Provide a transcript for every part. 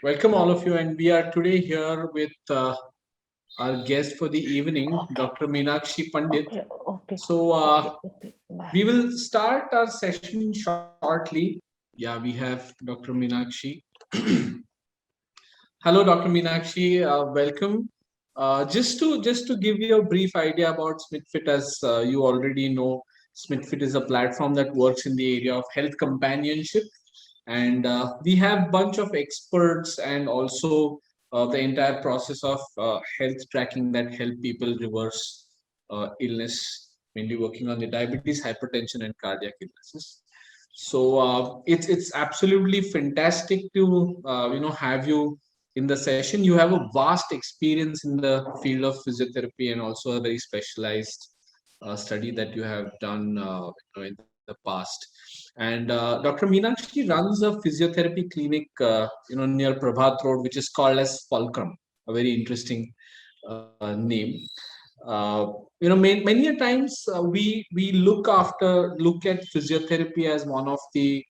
Welcome all of you, and we are today here with our guest for the evening, Okay, Dr. Meenakshi Pandit. okay, okay, So okay. Bye. we will start our session shortly. Yeah, we have Dr. Meenakshi. Hello, Dr. Meenakshi. Welcome. Just to give you a brief idea about SmithFit, as you already know, SmithFit is a platform that works in the area of health companionship, and we have bunch of experts and also the entire process of health tracking that help people reverse illness, mainly working on the diabetes, hypertension, and cardiac illnesses. So it's absolutely fantastic to have you in the session. You have a vast experience in the field of physiotherapy and also a very specialized study that you have done in the past. And Dr. Meenakshi runs a physiotherapy clinic near Prabhat Road, which is called as Fulcrum, a very interesting name. Many a times we look at physiotherapy as one of the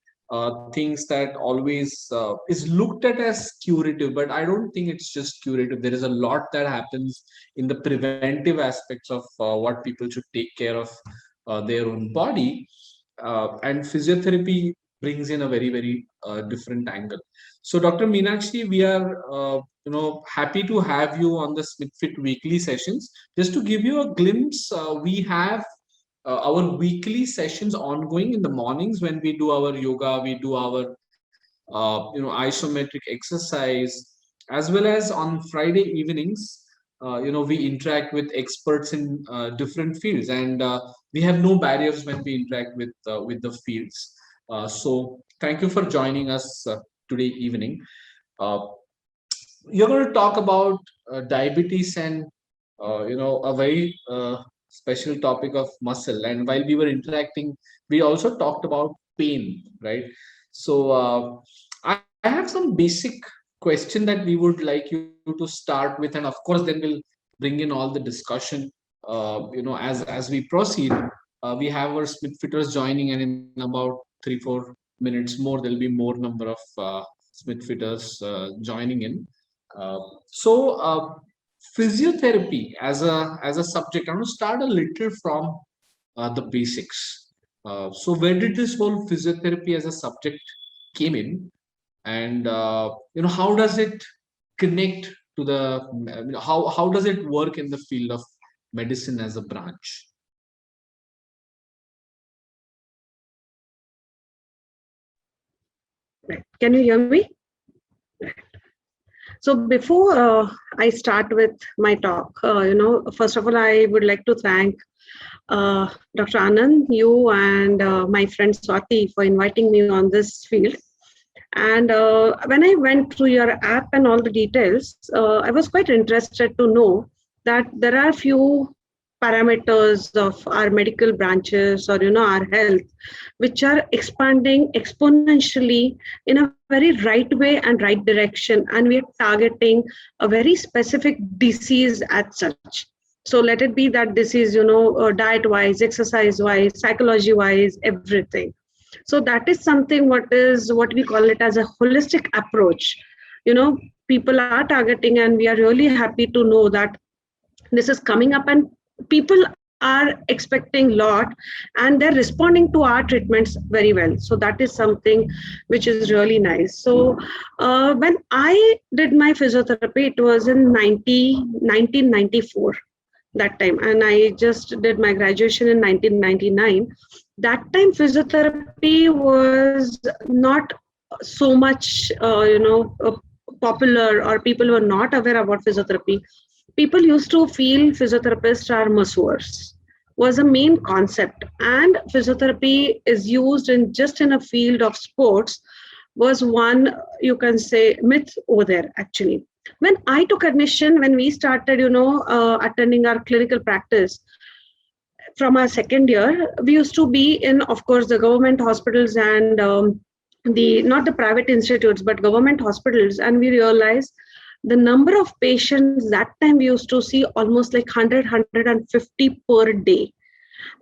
things that always is looked at as curative, but I don't think it's just curative. There is a lot that happens in the preventive aspects of what people should take care of their own body, and physiotherapy brings in a very different angle. So, Dr. Meenakshi, we are happy to have you on the SmithFit weekly sessions. Just to give you a glimpse, we have our weekly sessions ongoing in the mornings when we do our yoga, we do our isometric exercise, as well as on Friday evenings. We interact with experts in different fields, and we have no barriers when we interact with the fields. So, thank you for joining us today evening. Uh, you're going to talk about diabetes and a very special topic of muscle. And while we were interacting, we also talked about pain, right? So I have some basic question that we would like you to start with, and of course then we'll bring in all the discussion as we proceed. We have our Smithfitters joining, and in about 3-4 minutes more there'll be more number of Smithfitters joining in. So physiotherapy as a subject, I'm going to start a little from the basics. So where did this whole physiotherapy as a subject came in, and how does it connect to the how does it work in the field of medicine as a branch? Right. Can you hear me? So before I start with my talk, first of all, I would like to thank Dr. Anand, you and my friend Swati for inviting me on this field. And when I went through your app and all the details, I was quite interested to know that there are few parameters of our medical branches or our health which are expanding exponentially in a very right way and right direction, and we are targeting a very specific disease as such. So let it be that disease, diet wise, exercise wise, psychology wise, everything. So that is something what we call it as a holistic approach. People are targeting, and we are really happy to know that this is coming up, and people are expecting a lot, and they're responding to our treatments very well. So that is something which is really nice. So when I did my physiotherapy, it was in 1994 that time, and I just did my graduation in 1999. That time physiotherapy was not so much popular, or people were not aware about physiotherapy. People used to feel physiotherapists are masseurs was a main concept, and physiotherapy is used in just in a field of sports was one, you can say, myth over there actually. When I took admission, when we started attending our clinical practice from our second year, we used to be in, of course, the government hospitals and the not the private institutes but government hospitals, and we realized the number of patients that time we used to see almost like 100 per day.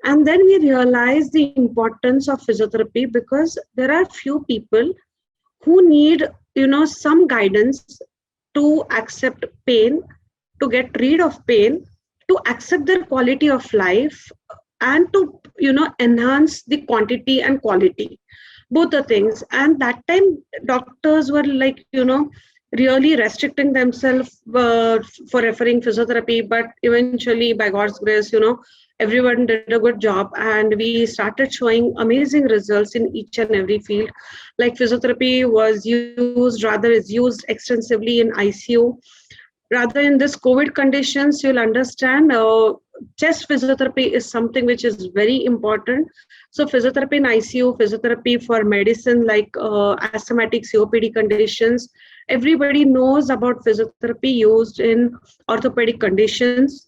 And then we realized the importance of physiotherapy, because there are few people who need some guidance to accept pain, to get rid of pain, to accept their quality of life, and to enhance the quantity and quality, both the things. And that time doctors were like really restricting themselves for referring physiotherapy, but eventually by God's grace, everyone did a good job, and we started showing amazing results in each and every field. Like physiotherapy was used, rather is used extensively in ICU. Rather, in this COVID conditions, you'll understand chest physiotherapy is something which is very important. So physiotherapy in ICU, physiotherapy for medicine like asthmatic COPD conditions. Everybody knows about physiotherapy used in orthopedic conditions.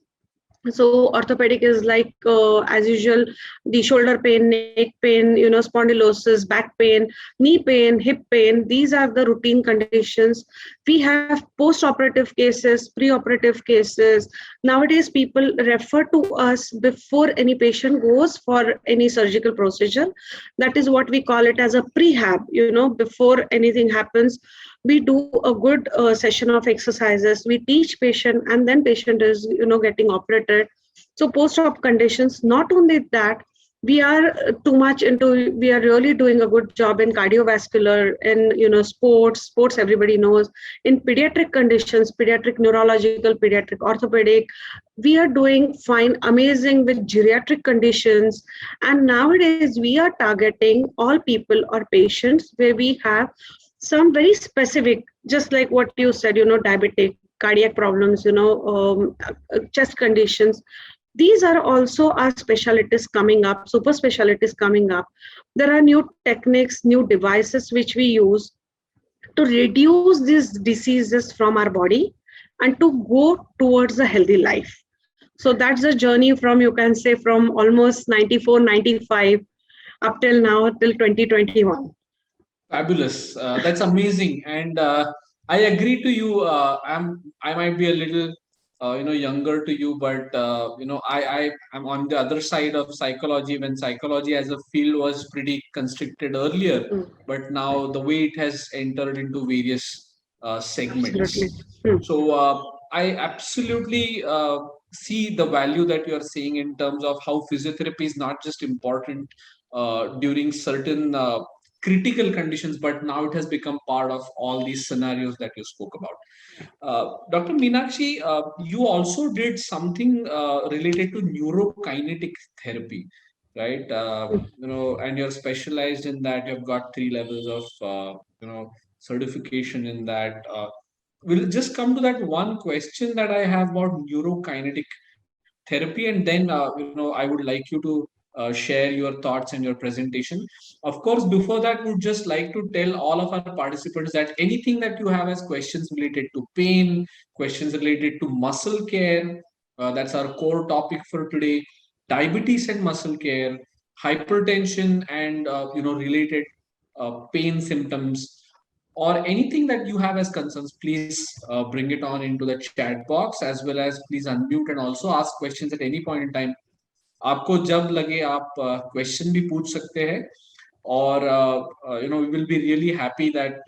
So orthopedic is like as usual, the shoulder pain, neck pain, spondylosis, back pain, knee pain, hip pain. These are the routine conditions. We have post-operative cases, pre-operative cases. Nowadays people refer to us before any patient goes for any surgical procedure. That is what we call it as a prehab. Before anything happens, we do a good session of exercises, we teach patient, and then patient is getting operated. So post-op conditions, not only that, we are really doing a good job in cardiovascular, in sports everybody knows, in pediatric conditions, pediatric neurological, pediatric orthopedic. We are doing fine, amazing with geriatric conditions. And nowadays we are targeting all people or patients where we have some very specific, just like what you said, diabetic, cardiac problems, chest conditions. These are also our specialties coming up, super specialties coming up. There are new techniques, new devices which we use to reduce these diseases from our body and to go towards a healthy life. So that's the journey from, you can say, from almost 94, 95 up till now, till 2021. Fabulous. That's amazing. And I agree to you. I might be a little younger to you, but I am on the other side of psychology, when psychology as a field was pretty constricted earlier, Mm. but now the way it has entered into various segments. Absolutely. Mm. So I absolutely see the value that you are seeing in terms of how physiotherapy is not just important during certain critical conditions, but now it has become part of all these scenarios that you spoke about. Dr. Meenakshi, you also did something related to neurokinetic therapy, right? And you're specialized in that. You've got 3 levels of, certification in that. We'll just come to that one question that I have about neurokinetic therapy, and then I would like you to share your thoughts and your presentation. Of course, before that, would just like to tell all of our participants that anything that you have as questions related to pain, questions related to muscle care, that's our core topic for today. Diabetes and muscle care, hypertension and related pain symptoms, or anything that you have as concerns, please bring it on into the chat box, as well as please unmute and also ask questions at any point in time. आपको जब लगे आप question भी पूछ सकते हैं, और we will be really happy that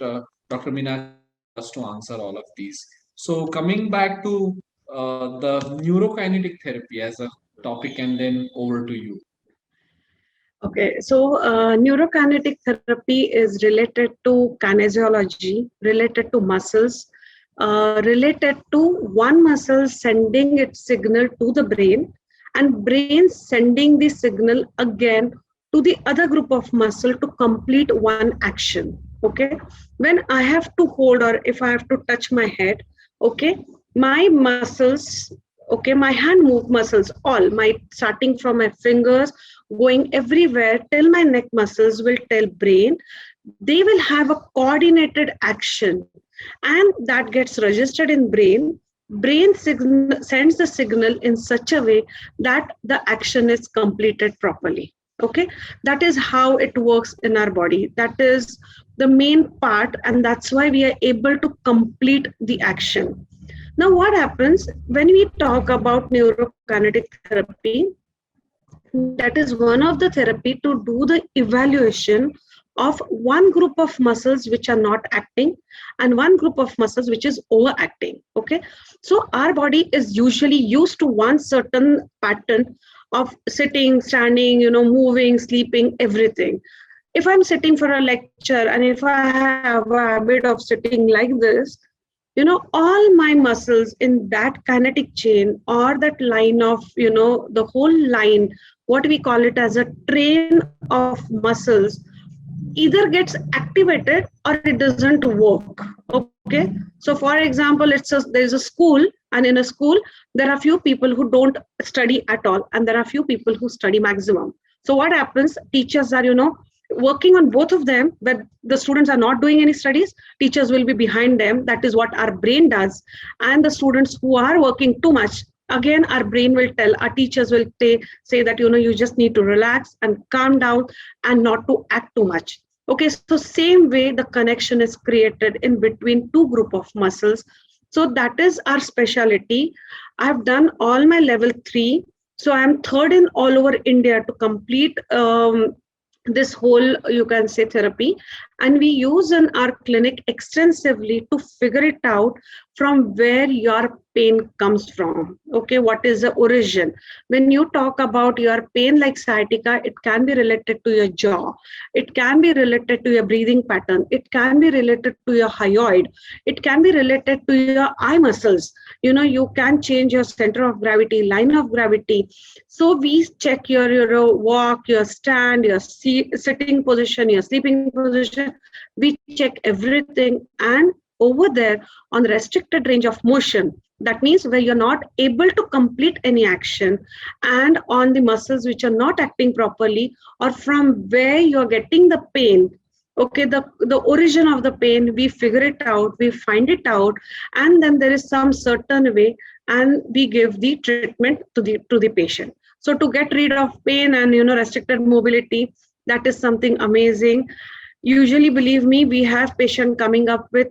Dr. Meena us to answer all of these. So coming back to the neurokinetic therapy as a topic, and then over to you. Okay, so neurokinetic therapy is related to kinesiology, related to muscles, related to one muscle sending its signal to the brain, and brain sending the signal again to the other group of muscle to complete one action. Okay, when I have to hold, or if I have to touch my head, okay, my muscles, okay, my hand move muscles, all my, starting from my fingers, going everywhere till my neck muscles will tell brain, they will have a coordinated action, and that gets registered in brain. Sends the signal in such a way that the action is completed properly. Okay, that is how it works in our body. That is the main part, and that's why we are able to complete the action. Now what happens when we talk about neurokinetic therapy? That is one of the therapy to do the evaluation of one group of muscles which are not acting and one group of muscles which is overacting. Okay, so our body is usually used to one certain pattern of sitting, standing, moving, sleeping, everything. If I'm sitting for a lecture and if I have a habit of sitting like this, all my muscles in that kinetic chain or that line of, the whole line, what we call it as a train of muscles, either gets activated or it doesn't work. Okay, so for example, there's a school, and in a school there are few people who don't study at all and there are few people who study maximum. So what happens, teachers are working on both of them, but the students are not doing any studies, teachers will be behind them. That is what our brain does. And the students who are working too much, again our brain will tell, our teachers will say that you just need to relax and calm down and not to act too much. Okay, so same way the connection is created in between two group of muscles. So that is our specialty. I've done all my level 3, so I'm third in all over India to complete this whole, you can say, therapy. And we use in our clinic extensively to figure it out from where your pain comes from. Okay, what is the origin? When you talk about your pain like sciatica, it can be related to your jaw, it can be related to your breathing pattern, it can be related to your hyoid, it can be related to your eye muscles. You can change your center of gravity, line of gravity. So we check your walk, your stand, your sitting position, your sleeping position. We check everything, and over there on restricted range of motion, that means where you're not able to complete any action, and on the muscles which are not acting properly, or from where you're getting the pain. Okay, the origin of the pain, we figure it out, we find it out, and then there is some certain way, and we give the treatment to the patient. So to get rid of pain and restricted mobility, that is something amazing. Usually, believe me, we have patient coming up with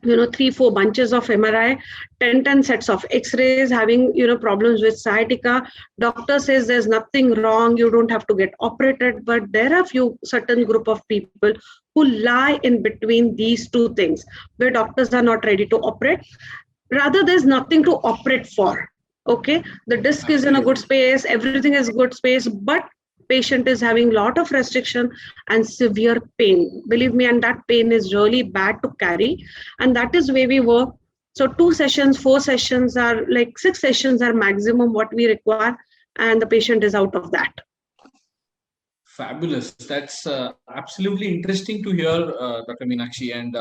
3-4 bunches of MRI, 10 sets of X-rays, having problems with sciatica. Doctor says there's nothing wrong, you don't have to get operated, but there are few certain group of people who lie in between these two things, where doctors are not ready to operate, rather there's nothing to operate for. Okay, the disc is in a good space, everything is good space, but patient is having lot of restriction and severe pain, believe me, and that pain is really bad to carry. And that is where we work. So 2 sessions, 4 sessions, are like 6 sessions are maximum what we require, and the patient is out of that. Fabulous. That's absolutely interesting to hear, Dr. Meenakshi. And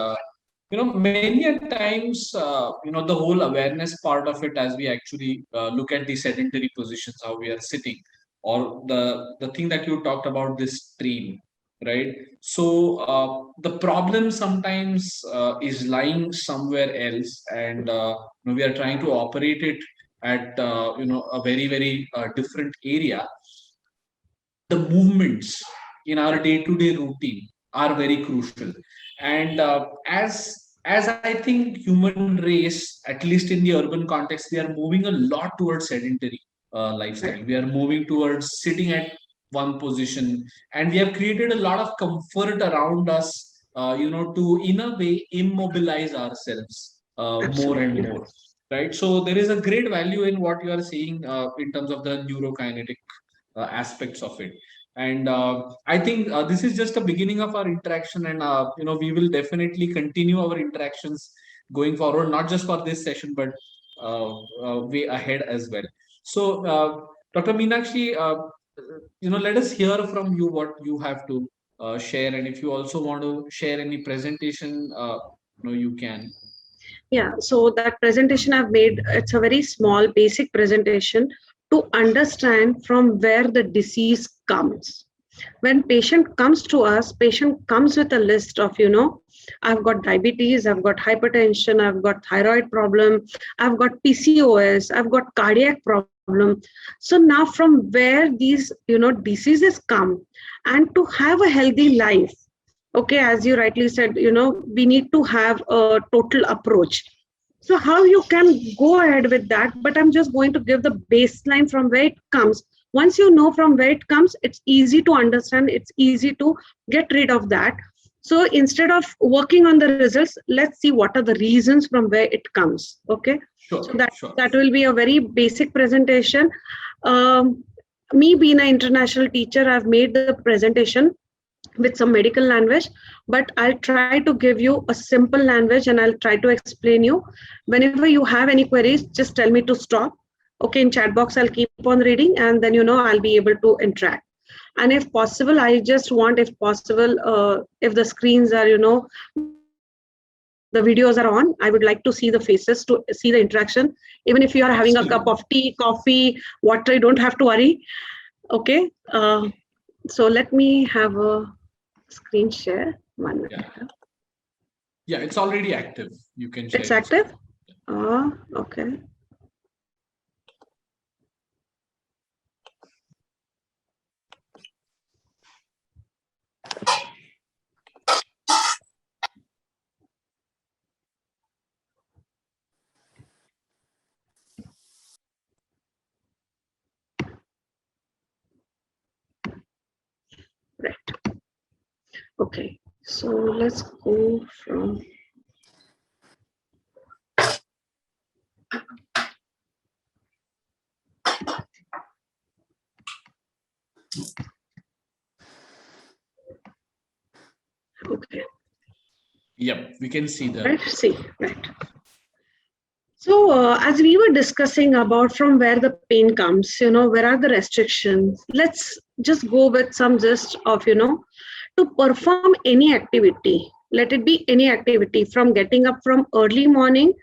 many a times, the whole awareness part of it, as we actually look at the sedentary positions, how we are sitting, or the thing that you talked about, this stream, right? So the problem sometimes is lying somewhere else, and we are trying to operate it at a very very different area. The movements in our day-to-day routine are very crucial, and as I think human race, at least in the urban context, they are moving a lot towards sedentary lifestyle. We are moving towards sitting at one position, and we have created a lot of comfort around us, to in a way immobilize ourselves more and more, right? So there is a great value in what you are saying in terms of the neurokinetic aspects of it. And I think this is just the beginning of our interaction, and we will definitely continue our interactions going forward, not just for this session, but way ahead as well. So Dr. Meenakshi, let us hear from you what you have to share, and if you also want to share any presentation, you can. Yeah, so that presentation I've made, it's a very small basic presentation to understand from where the disease comes. When patient comes to us, patient comes with a list of, I've got diabetes, I've got hypertension, I've got thyroid problem, I've got PCOS, I've got cardiac problem. So now from where these, diseases come, and to have a healthy life, okay, as you rightly said, we need to have a total approach. So how you can go ahead with that, but I'm just going to give the baseline from where it comes, Once you know from where it comes, it's easy to understand, it's easy to get rid of that. So instead of working on the results, let's see what are the reasons from where it comes. Okay, Sure, so sure. that will be a very basic presentation. Me being an international teacher, I've made the presentation with some medical language, but I'll try to give you a simple language and I'll try to explain you. Whenever you have any queries, just tell me to stop. Okay, in chat box, I'll keep on reading, and then I'll be able to interact. And if possible, I just want, if possible, if the screens are, the videos are on, I would like to see the faces, to see the interaction. Even if you are having a cup of Absolutely. tea, coffee, water, you don't have to worry. Okay, so let me have a screen share. 1 minute. Yeah. Yeah, it's already active. You can share It's your screen. active. Okay. Right. Okay. So let's go from. Okay. Yep, we can see Right. the. See. Right. So, as we were discussing about from where the pain comes, where are the restrictions? Let's just go with some gist of, to perform any activity. Let it be any activity, from getting up from early morning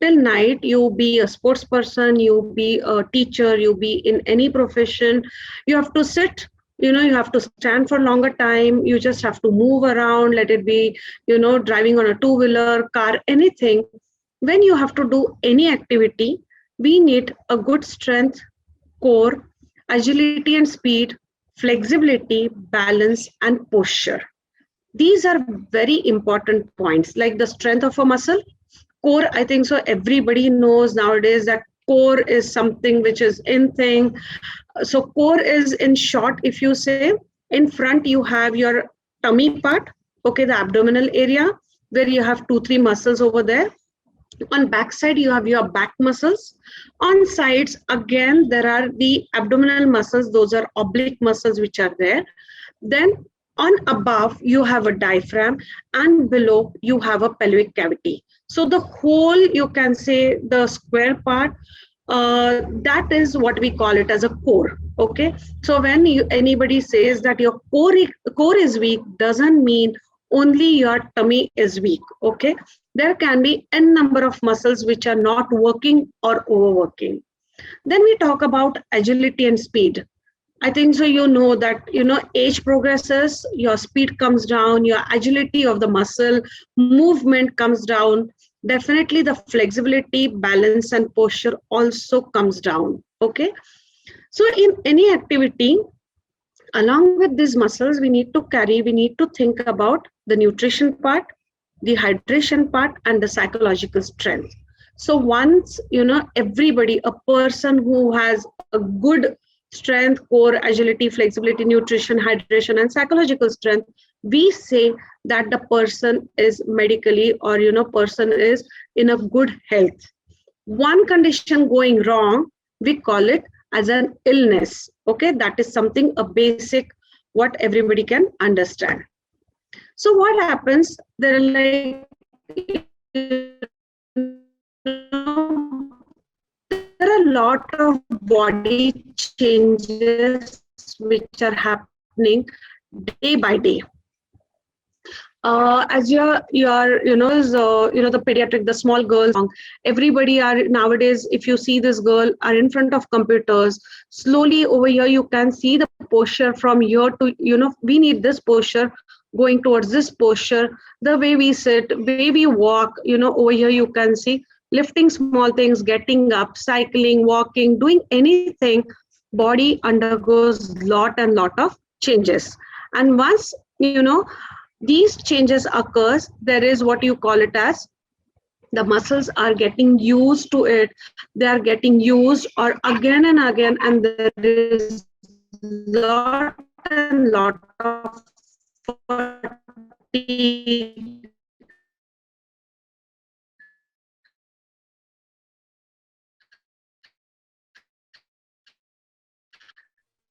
till night. You be a sports person, you be a teacher, you be in any profession. You have to sit. You have to stand for longer time. You just have to move around. Let it be, driving on a two-wheeler, car, anything. When you have to do any activity, we need a good strength, core, agility and speed, flexibility, balance, and posture. These are very important points, like the strength of a muscle. Core, I think so. Everybody knows nowadays that core is something which is in thing. So, core is, in short, if you say, in front you have your tummy part, okay, the abdominal area, where you have 2 3 muscles over there. On back side you have your back muscles. On sides again there are the abdominal muscles, those are oblique muscles which are there. Then on above you have a diaphragm, and below you have a pelvic cavity. So the whole, you can say, the square part, that is what we call it as a core. Okay, so when anybody says that your core is weak, doesn't mean only your tummy is weak. Okay, there can be n number of muscles which are not working or overworking. Then we talk about agility and speed. I think so. That age progresses, your speed comes down, your agility of the muscle movement comes down. Definitely, the flexibility, balance, and posture also comes down. Okay, so in any activity, along with these muscles, we need to think about the nutrition part, the hydration part, and the psychological strength. So once everybody, a person who has a good strength, core, agility, flexibility, nutrition, hydration, and psychological strength, we say that the person is medically, or person is in a good health. One condition going wrong, we call it as an illness. Okay, that is something, a basic, what everybody can understand. So what happens, there are like, there are a lot of body changes which are happening day by day. As you're the pediatric, the small girls, everybody are nowadays, if you see this girl are in front of computers, slowly over here you can see the posture from here to, we need this posture, going towards this posture, the way we sit, way we walk, over here you can see lifting small things, getting up, cycling, walking, doing anything, body undergoes lot and lot of changes. And once these changes occurs, there is what you call it as, the muscles are getting used to it, they are getting used or again and again, and there is lot and lot of fatigue,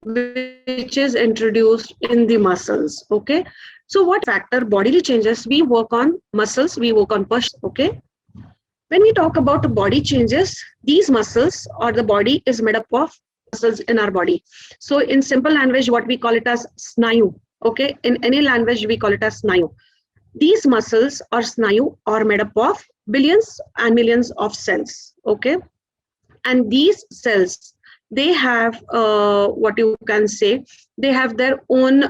which is introduced in the muscles. Okay, so what factor bodily changes? We work on muscles, we work on push. Okay, when we talk about the body changes, these muscles or the body is made up of muscles in our body. So in simple language, what we call it as snayu. Okay, in any language we call it as snayu. These muscles or snayu are made up of billions and millions of cells. Okay, and these cells, they have what you can say, they have their own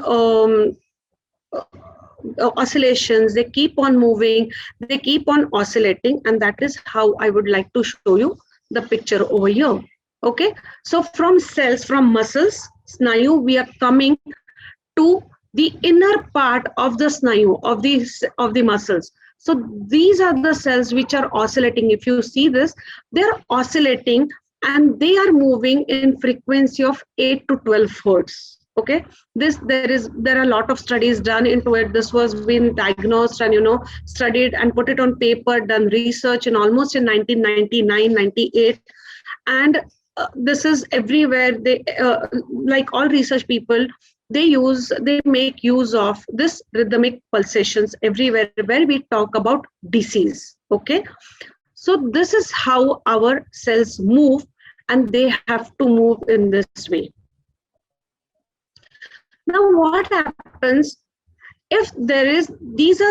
oscillations. They keep on moving, they keep on oscillating, and that is how I would like to show you the picture over here. Okay, so from cells, from muscles, snayu, we are coming to the inner part of the snayu, of the muscles. So these are the cells which are oscillating. If you see this, they're oscillating and they are moving in frequency of 8 to 12 hertz. Okay, there are a lot of studies done into it. This was been diagnosed and studied and put it on paper, done research in almost in 1999, 98, and this is everywhere. They like all research people, they make use of this rhythmic pulsations everywhere where we talk about disease. Okay, so this is how our cells move, and they have to move in this way. Now what happens if there is these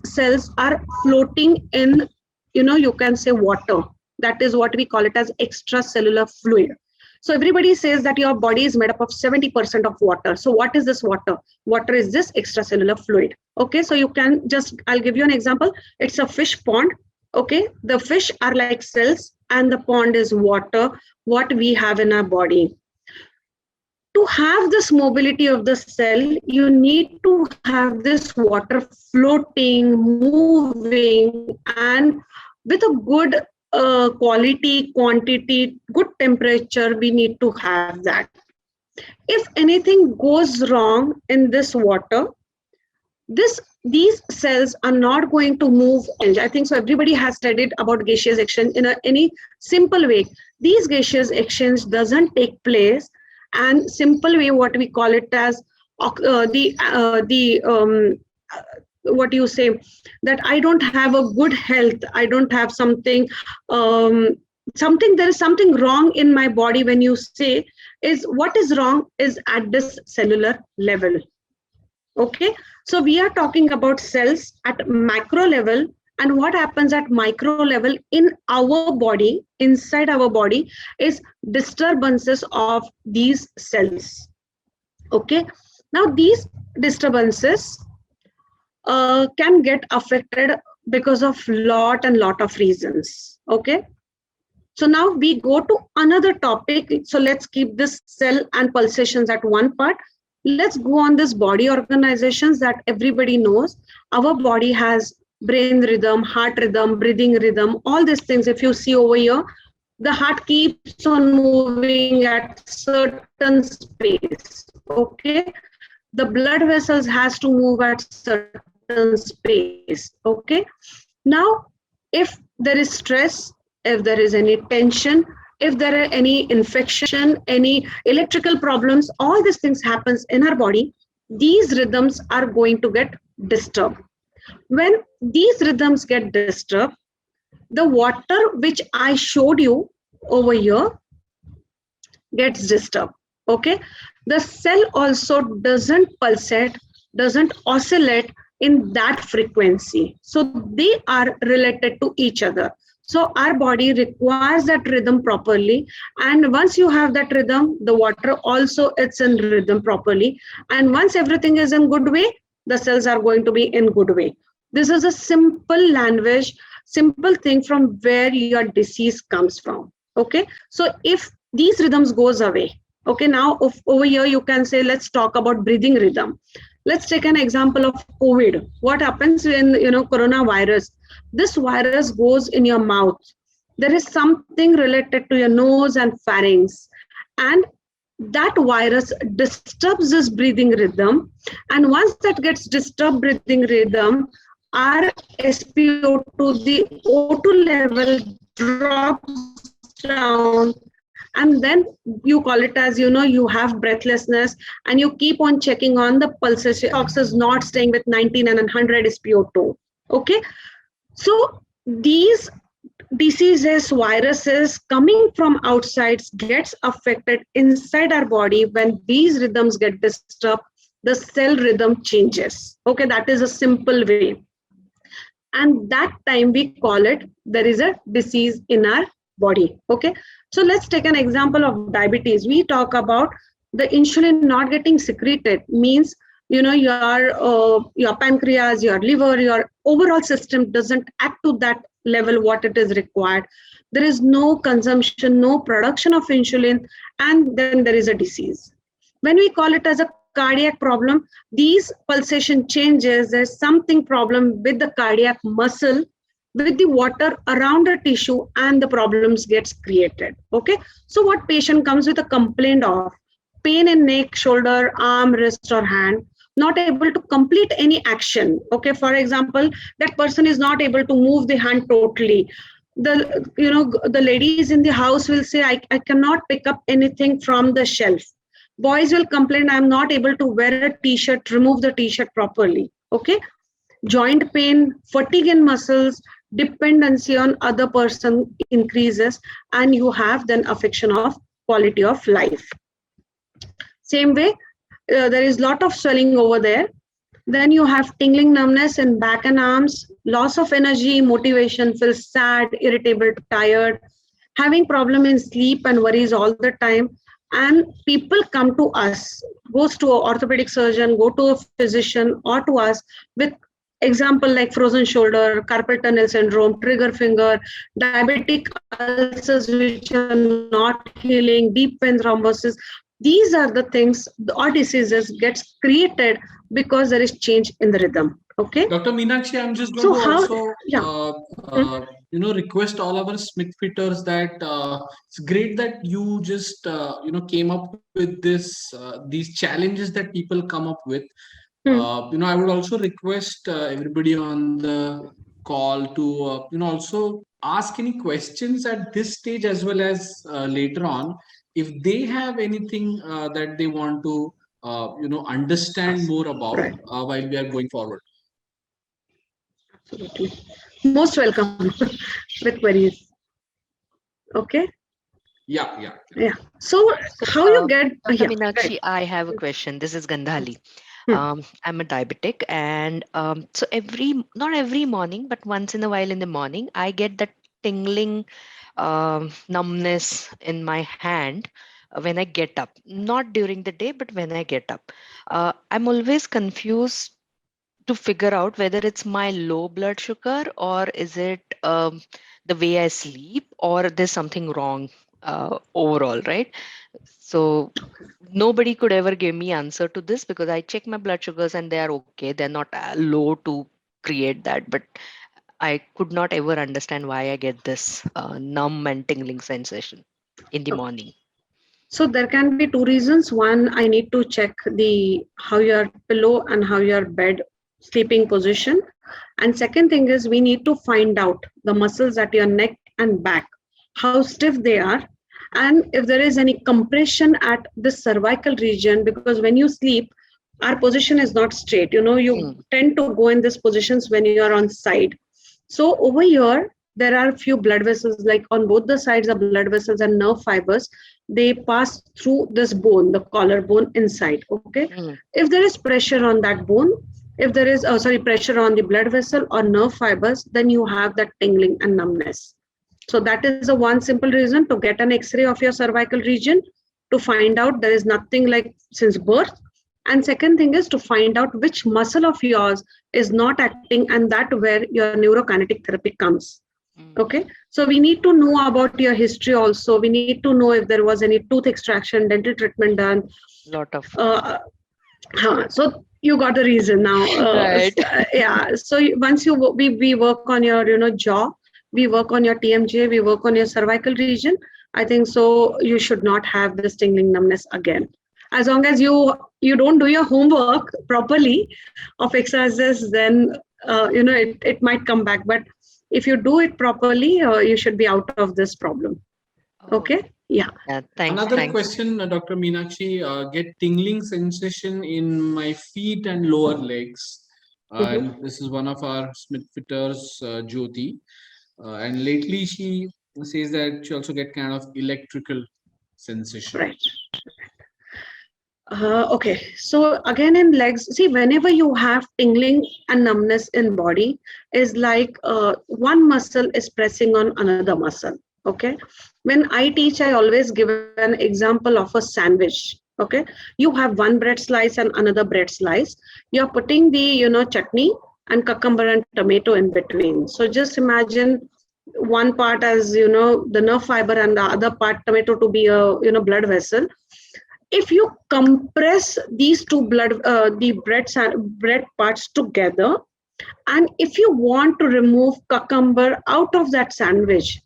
cells are floating in, you can say, water? That is what we call it as extracellular fluid. So everybody says that your body is made up of 70% of water. So what is this water? Water is this extracellular fluid. Okay, so you can I'll give you an example. It's a fish pond. Okay, the fish are like cells and the pond is water, what we have in our body. To have this mobility of the cell, you need to have this water floating, moving, and with a good quality, quantity, good temperature. We need to have that. If anything goes wrong in this water, these cells are not going to move. I think so everybody has studied about gaseous exchange in any simple way. These gaseous exchange doesn't take place, and simple way, what we call it as what do you say, that I don't have a good health, I don't have something, there is something wrong in my body. When you say is what is wrong is at this cellular level. Okay, so we are talking about cells at macro level, and what happens at micro level in our body, inside our body, is disturbances of these cells. Okay, now these disturbances can get affected because of lot of reasons. Okay, so now we go to another topic. So let's keep this cell and pulsations at one part. Let's go on this body organizations that everybody knows. Our body has brain rhythm, heart rhythm, breathing rhythm, all these things. If you see over here, the heart keeps on moving at certain space. Okay, the blood vessels has to move at certain space. Okay, now if there is stress, if there is any tension, if there are any infection, any electrical problems, all these things happens in our body, these rhythms are going to get disturbed. When these rhythms get disturbed, the water which I showed you over here gets disturbed. Okay, the cell also doesn't pulsate, doesn't oscillate in that frequency. So they are related to each other. So our body requires that rhythm properly, and once you have that rhythm, the water also it's in rhythm properly, and once everything is in good way, the cells are going to be in good way. This is a simple language, simple thing from where your disease comes from. Okay, so if these rhythms goes away, okay, now over here you can say, let's talk about breathing rhythm. Let's take an example of COVID. What happens when coronavirus? This virus goes in your mouth. There is something related to your nose and pharynx, and that virus disturbs this breathing rhythm, and once that gets disturbed breathing rhythm, our SpO2, the O2 level drops down, and then you call it as, you have breathlessness, and you keep on checking on the pulses. Ox is not staying with 19 and 100 SpO2. Okay, so these diseases, viruses coming from outside gets affected inside our body. When these rhythms get disturbed, the cell rhythm changes. Okay, that is a simple way. And that time we call it, there is a disease in our body. Okay, so let's take an example of diabetes. We talk about the insulin not getting secreted means, your pancreas, your liver, your overall system doesn't act to that level what it is required. There is no consumption, no production of insulin, and then there is a disease. When we call it as a cardiac problem, these pulsation changes, there's something problem with the cardiac muscle, with the water around the tissue, and the problems gets created. Okay, so what patient comes with a complaint of pain in neck, shoulder, arm, wrist, or hand, not able to complete any action. Okay, for example, that person is not able to move the hand totally. The ladies in the house will say, I cannot pick up anything from the shelf. Boys will complain, I'm not able to wear a t-shirt, remove the t-shirt properly. Okay, joint pain, fatigue in muscles, dependency on other person increases, and you have then affection of quality of life. Same way, there is lot of swelling over there. Then you have tingling, numbness in back and arms, loss of energy, motivation, feels sad, irritable, tired, having problem in sleep and worries all the time. And people come to us, goes to an orthopedic surgeon, go to a physician, or to us with example like frozen shoulder, carpal tunnel syndrome, trigger finger, diabetic ulcers which are not healing, deep vein thrombosis. These are the things or diseases gets created because there is change in the rhythm. Okay, Dr. Meenakshi, I'm just going so to how, also, yeah. request all our Smith fitters that it's great that you just, came up with these challenges that people come up with. I would also request everybody on the call to, also ask any questions at this stage as well as later on. If they have anything that they want to, understand more about Right. while we are going forward. Absolutely. Most welcome with queries. Okay. Yeah. Yeah. So So, how you get, Dr. yeah, Meenakshi, right. I have a question. This is Gandhali. Hmm. I'm a diabetic, and so not every morning, but once in a while in the morning, I get that tingling numbness in my hand when I get up. Not during the day, but when I get up. I'm always confused to figure out whether it's my low blood sugar or is it the way I sleep or there's something wrong overall, right? So nobody could ever give me answer to this because I check my blood sugars and they are okay. They're not low to create that, but I could not ever understand why I get this numb and tingling sensation in the Okay. morning. So there can be two reasons. One, I need to check the how your pillow and how your bed sleeping position. And second thing is we need to find out the muscles at your neck and back, how stiff they are, and if there is any compression at the cervical region, because when you sleep, our position is not straight. You Mm, tend to go in these positions when you are on side. So over here, there are a few blood vessels, like on both the sides of blood vessels and nerve fibers. They pass through this bone, the collarbone inside. Okay. mm, If there is pressure on that bone, if there is, pressure on the blood vessel or nerve fibers, then you have that tingling and numbness. So that is a one simple reason to get an X-ray of your cervical region to find out there is nothing like since birth. And second thing is to find out which muscle of yours is not acting, and that where your neurokinetic therapy comes. mm. Okay, so we need to know about your history also. We need to know if there was any tooth extraction, dental treatment done. Lot of. Uh, so you got the reason now. Right. Yeah. So once we work on your jaw, we work on your TMJ, we work on your cervical region, I think so. You should not have this tingling numbness again. As long as you don't do your homework properly of exercises, then it might come back. But if you do it properly, you should be out of this problem. Oh, Okay. Yeah. yeah, thanks. Another Thanks. question, Dr. Meenakshi, get tingling sensation in my feet and lower legs. And this is one of our Smith fitters, Jyoti. And lately she says that she also get kind of electrical sensation. Right. Okay, so again in legs, see, whenever you have tingling and numbness in body, is like one muscle is pressing on another muscle. Okay, when I teach, I always give an example of a sandwich. Okay, you have one bread slice and another bread slice. You're putting the chutney and cucumber and tomato in between. So just imagine one part as the nerve fiber and the other part tomato to be a blood vessel. If you compress these two the bread parts together, and if you want to remove cucumber out of that sandwich,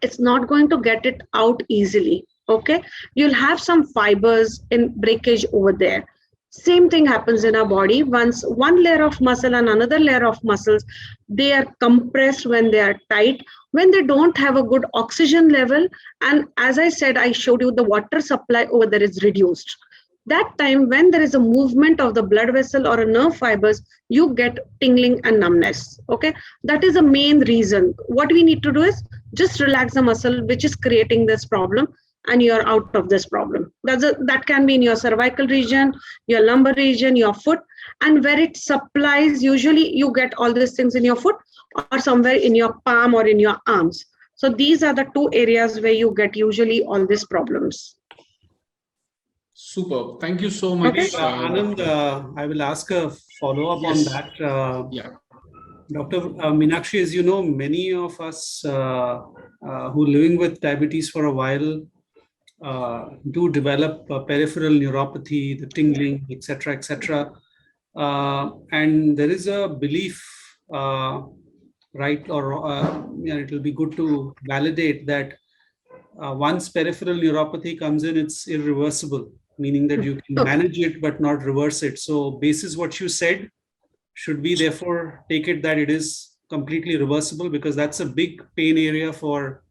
it's not going to get it out easily. Okay, you'll have some fibers in breakage over there. Same thing happens in our body. Once one layer of muscle and another layer of muscles, they are compressed when they are tight, when they don't have a good oxygen level. And as I said, I showed you the water supply over there is reduced. That time when there is a movement of the blood vessel or a nerve fibers, you get tingling and numbness. Okay, that is the main reason. What we need to do is just relax the muscle which is creating this problem, and you're out of this problem. That can be in your cervical region, your lumbar region, your foot, and where it supplies, usually you get all these things in your foot or somewhere in your palm or in your arms. So these are the two areas where you get usually all these problems. Super. Thank you so much. Okay. Anand, I will ask a follow-up Yes. on that. Yeah. Dr. Meenakshi, as you know, many of us who are living with diabetes for a while do develop peripheral neuropathy, the tingling, etc., etc. And there is a belief, right, or it will be good to validate that once peripheral neuropathy comes in, it's irreversible, meaning that you can manage it but not reverse it. So, basis what you said, should we therefore take it that it is completely reversible, because that's a big pain area for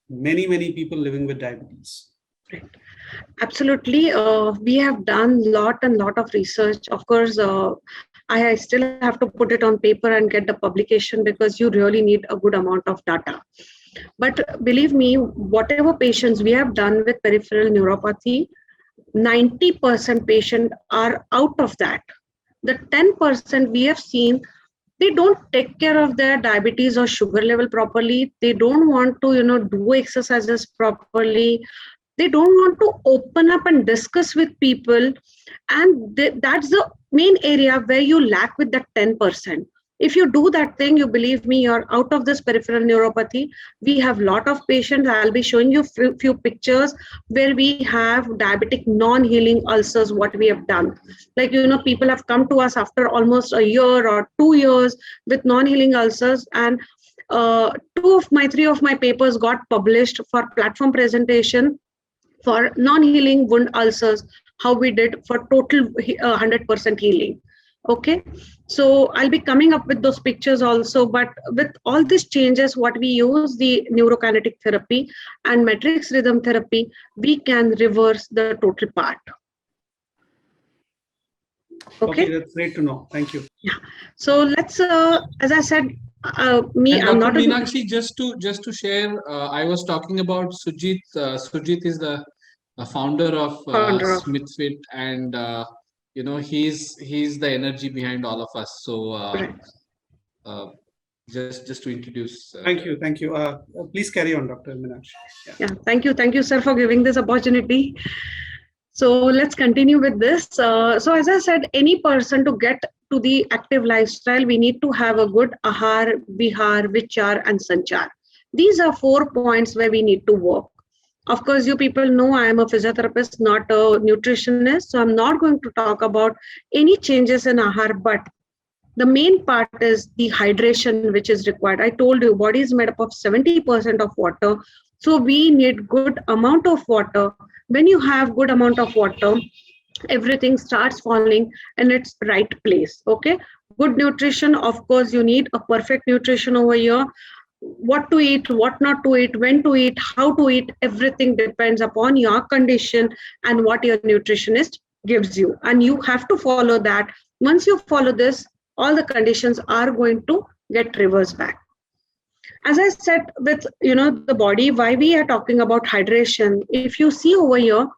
many people living with diabetes. Right. Absolutely. We have done lot of research. Of course, I still have to put it on paper and get the publication, because you really need a good amount of data. But believe me, whatever patients we have done with peripheral neuropathy, 90% patients are out of that. The 10% we have seen, they don't take care of their diabetes or sugar level properly. They don't want to, do exercises properly. They don't want to open up and discuss with people. And that's the main area where you lack with that 10%. If you do that thing, you believe me, you're out of this peripheral neuropathy. We have a lot of patients. I'll be showing you few pictures where we have diabetic non-healing ulcers, what we have done. Like, people have come to us after almost a year or 2 years with non-healing ulcers. And 3 of my papers got published for platform presentation for non-healing wound ulcers, how we did for total 100% healing. Okay, so I'll be coming up with those pictures also. But with all these changes, what we use, the neurokinetic therapy and matrix rhythm therapy, we can reverse the total part. Okay, that's great to know. Thank you. Yeah. So let's, as I said, I'm not. Meenakshi, just to share, I was talking about Sujit. Sujit is the founder of SmithFit, and he's the energy behind all of us. So just to introduce. Thank you. Please carry on, Dr. Meenakshi. Yeah, thank you, sir, for giving this opportunity. So let's continue with this. So as I said, any person to get to the active lifestyle, we need to have a good Ahar, Vihar, Vichar, and Sanchar. These are 4 points where we need to work. Of course, you people know I am a physiotherapist, not a nutritionist. So I'm not going to talk about any changes in Ahar, but the main part is the hydration which is required. I told you, body is made up of 70% of water. So we need good amount of water. When you have good amount of water, everything starts falling in its right place. Okay, good nutrition, of course you need a perfect nutrition over here. What to eat, what not to eat, when to eat, how to eat, everything depends upon your condition and what your nutritionist gives you, and you have to follow that. Once you follow this, all the conditions are going to get reversed back. As I said, with the body, why we are talking about hydration, if you see over here,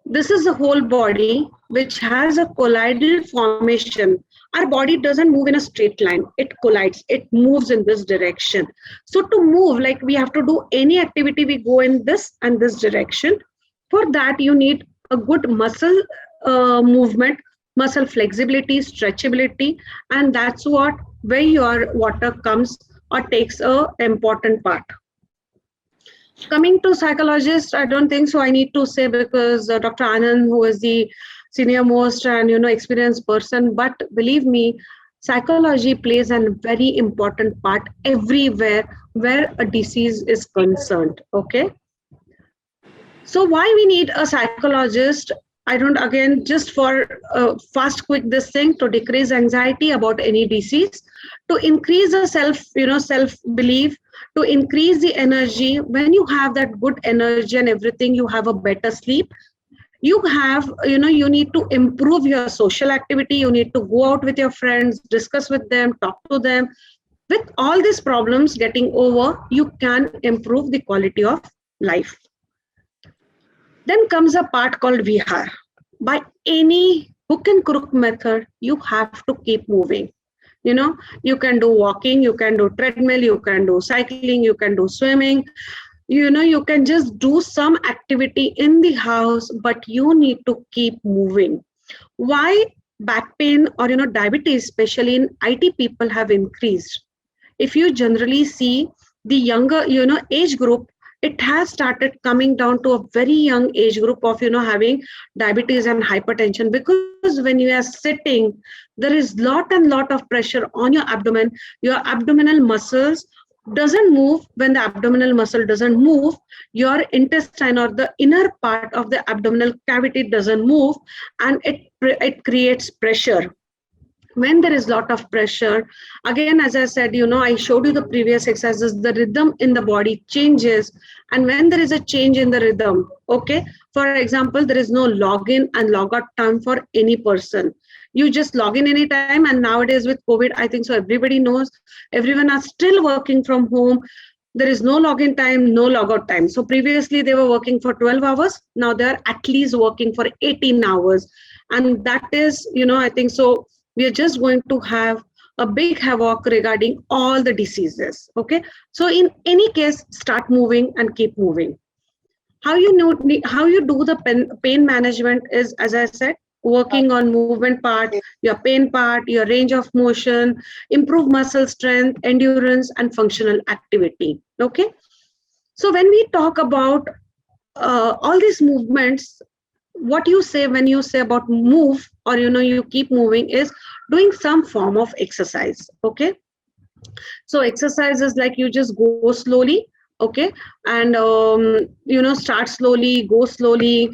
this is the whole body which has a colloidal formation. Our body doesn't move in a straight line, it collides, it moves in this direction. So to move, like we have to do any activity, we go in this and this direction. For that you need a good muscle movement, muscle flexibility, stretchability, and that's what where your water comes or takes a important part. Coming to psychologists, I don't think so I need to say, because Dr. Anand, who is the senior most and experienced person, but believe me, psychology plays a very important part everywhere where a disease is concerned. Okay, so why we need a psychologist? I don't, again, just for fast quick this thing, to decrease anxiety about any disease, to increase the self belief, to increase the energy. When you have that good energy and everything, you have a better sleep. You have, you need to improve your social activity. You need to go out with your friends, discuss with them, talk to them. With all these problems getting over, you can improve the quality of life. Then comes a part called Vihar. By any hook and crook method, you have to keep moving. You can do walking, you can do treadmill, you can do cycling, you can do swimming. You can just do some activity in the house, but you need to keep moving. Why back pain or diabetes, especially in IT people, have increased? If you generally see the younger age group, it has started coming down to a very young age group of having diabetes and hypertension, because when you are sitting, there is lot of pressure on your abdomen. Your abdominal muscles doesn't move. When the abdominal muscle doesn't move, your intestine or the inner part of the abdominal cavity doesn't move, and it creates pressure. When there is lot of pressure, again, as I said, I showed you the previous exercises, the rhythm in the body changes. And when there is a change in the rhythm, okay, for example, there is no login and log out time for any person. You just log in anytime, and nowadays with COVID, I think so everybody knows, everyone are still working from home. There is no login time, no logout time. So previously they were working for 12 hours. Now they're at least working for 18 hours. And that is, I think so, we are just going to have a big havoc regarding all the diseases. Okay, so in any case, start moving and keep moving. How you do the pain management is, as I said, working on movement part, your pain part, your range of motion, improve muscle strength, endurance, and functional activity. Okay, so when we talk about all these movements, what you say when you say about move or you keep moving is doing some form of exercise. Okay, so exercises like you just go slowly, okay, and start slowly, go slowly.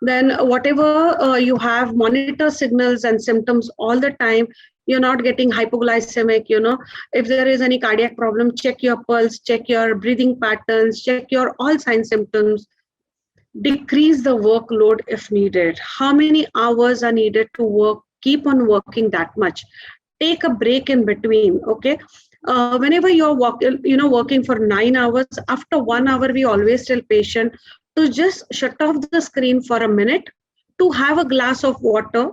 Then whatever you have, monitor signals and symptoms all the time. You're not getting hypoglycemic, if there is any cardiac problem, check your pulse, check your breathing patterns, check your all sign symptoms. Decrease the workload if needed. How many hours are needed to work? Keep on working that much. Take a break in between. Okay, whenever you're working for 9 hours, after 1 hour, we always tell patient to just shut off the screen for a minute, to have a glass of water,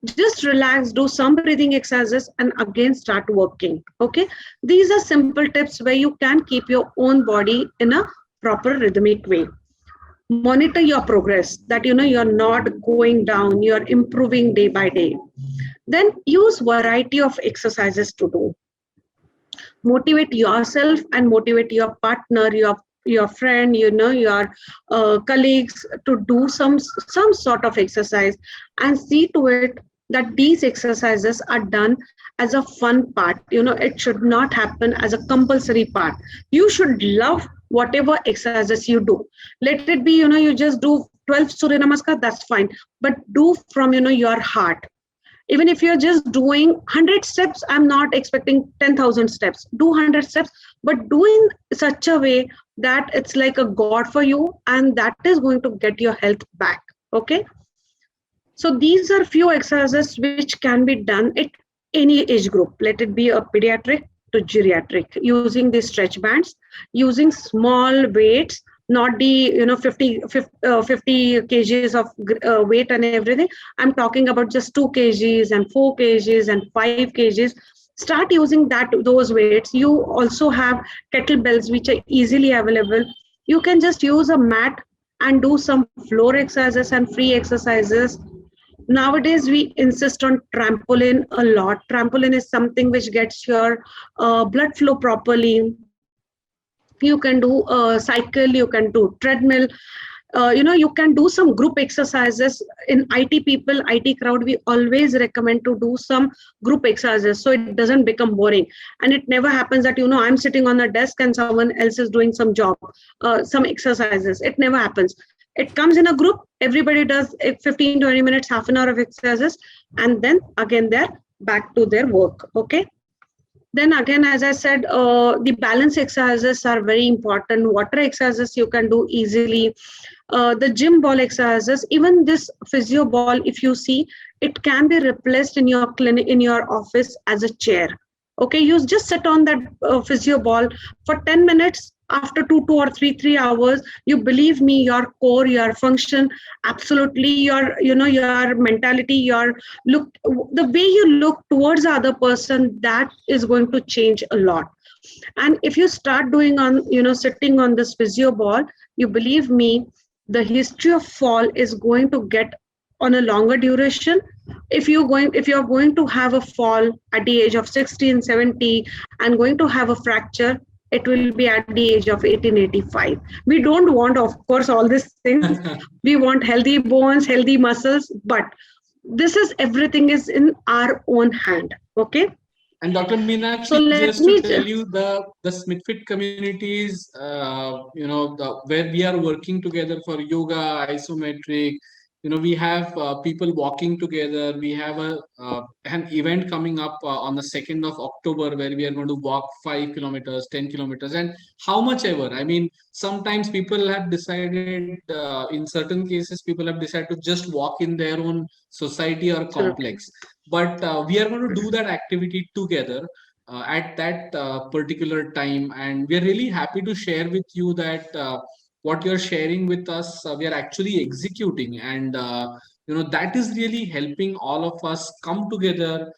just relax, do some breathing exercises, and again start working. Okay, these are simple tips where you can keep your own body in a proper rhythmic way. Monitor your progress, that you're not going down, you're improving day by day. Then use variety of exercises to do. Motivate yourself and motivate your partner, your friend, your colleagues to do some sort of exercise, and see to it that these exercises are done as a fun part. It should not happen as a compulsory part. You should love whatever exercises you do. Let it be, you just do 12 Surya Namaskar, that's fine. But do from, your heart. Even if you're just doing 100 steps, I'm not expecting 10,000 steps. Do 100 steps, but do in such a way that it's like a God for you, and that is going to get your health back. Okay. So these are few exercises which can be done at any age group. Let it be a pediatric to geriatric, using the stretch bands, using small weights, not the 50 kgs of weight and everything. I'm talking about just 2 kgs and 4 kgs and 5 kgs. Start using those weights. You also have kettlebells which are easily available. You can just use a mat and do some floor exercises and free exercises. Nowadays we insist on trampoline a lot. Trampoline is something which gets your blood flow properly. You can do a cycle, you can do treadmill, you can do some group exercises. In IT crowd, we always recommend to do some group exercises so it doesn't become boring. And it never happens that I'm sitting on the desk and someone else is doing some job, some exercises. It never happens. It comes in a group, everybody does 15-20 minutes, half an hour of exercises, and then again they're back to their work. Okay. Then again, as I said, the balance exercises are very important. Water exercises you can do easily. The gym ball exercises, even this physio ball, if you see, it can be replaced in your clinic, in your office as a chair. Okay, you just sit on that physio ball for 10 minutes. After 2 or 3 hours, you believe me, your core, your function, absolutely your mentality, your look, the way you look towards the other person, that is going to change a lot. And if you start doing on sitting on this physio ball, you believe me, the history of fall is going to get on a longer duration. If you're going to have a fall at the age of 60 and 70 and going to have a fracture, it will be at the age of 1885. We don't want, of course, all these things. We want healthy bones, healthy muscles, but this is, everything is in our own hand. Okay. And Dr. Meenakshi, so just to tell you, the SMITFIT communities, where we are working together for yoga, isometric, we have people walking together. We have an event coming up on the 2nd of October where we are going to walk 5 kilometers, 10 kilometers, and how much ever. I mean, sometimes people have decided, in certain cases, people have decided to just walk in their own society or complex. But we are going to do that activity together at that particular time. And we are really happy to share with you that what you're sharing with us, we are actually executing. And, that is really helping all of us come together,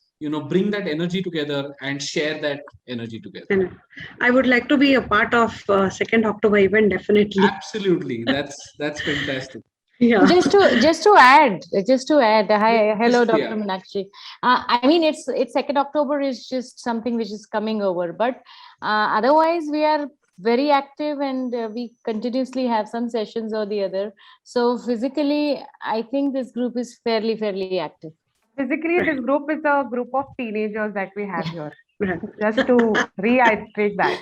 bring that energy together and share that energy together. I would like to be a part of 2nd October event, definitely. Absolutely. That's fantastic. Yeah. Just to add, hi, hello, Dr. Meenakshi. I mean, it's 2nd October is just something which is coming over, but otherwise we are very active and we continuously have some sessions or the other. So physically, I think this group is fairly active. Physically, this group is a group of teenagers that we have here. Just to reiterate that.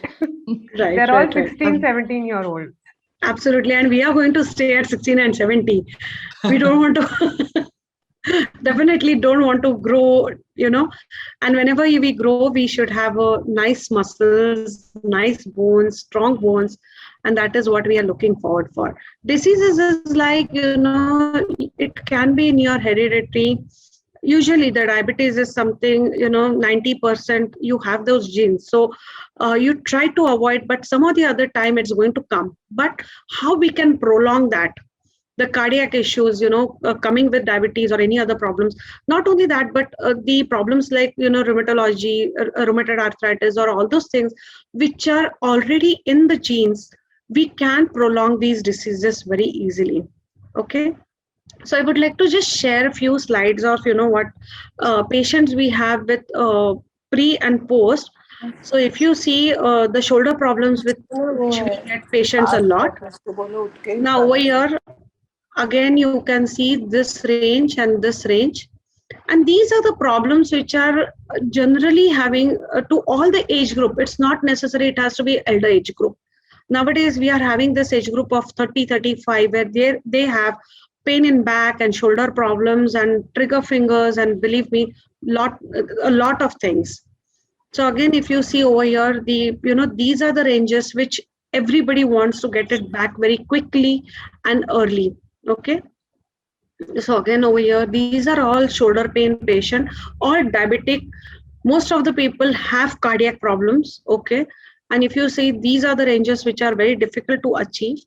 They're all 16, 17-year-olds. Absolutely. And we are going to stay at 16 and 70. We don't want to, definitely don't want to grow, and whenever we grow, we should have a nice muscles, nice bones, strong bones. And that is what we are looking forward for. Diseases is like, it can be in your hereditary. Usually the diabetes is something, 90% you have those genes. So you try to avoid, but some of the other time it's going to come. But how we can prolong that? The cardiac issues, coming with diabetes or any other problems. Not only that, but the problems like, rheumatology, rheumatoid arthritis, or all those things which are already in the genes, we can prolong these diseases very easily. Okay. So I would like to just share a few slides of, what patients we have with pre and post. So if you see the shoulder problems with which we get patients a lot. Now over here, again, you can see this range and this range. And these are the problems which are generally having to all the age group. It's not necessary it has to be elder age group. nowadays we are having this age group of 30-35 where they have pain in back and shoulder problems and trigger fingers, and believe me, a lot of things. So again, if you see over here, these are the ranges which everybody wants to get it back very quickly and early. Okay. So again, over here, these are all shoulder pain patient or diabetic. Most of the people have cardiac problems. Okay. And if you see, these are the ranges which are very difficult to achieve.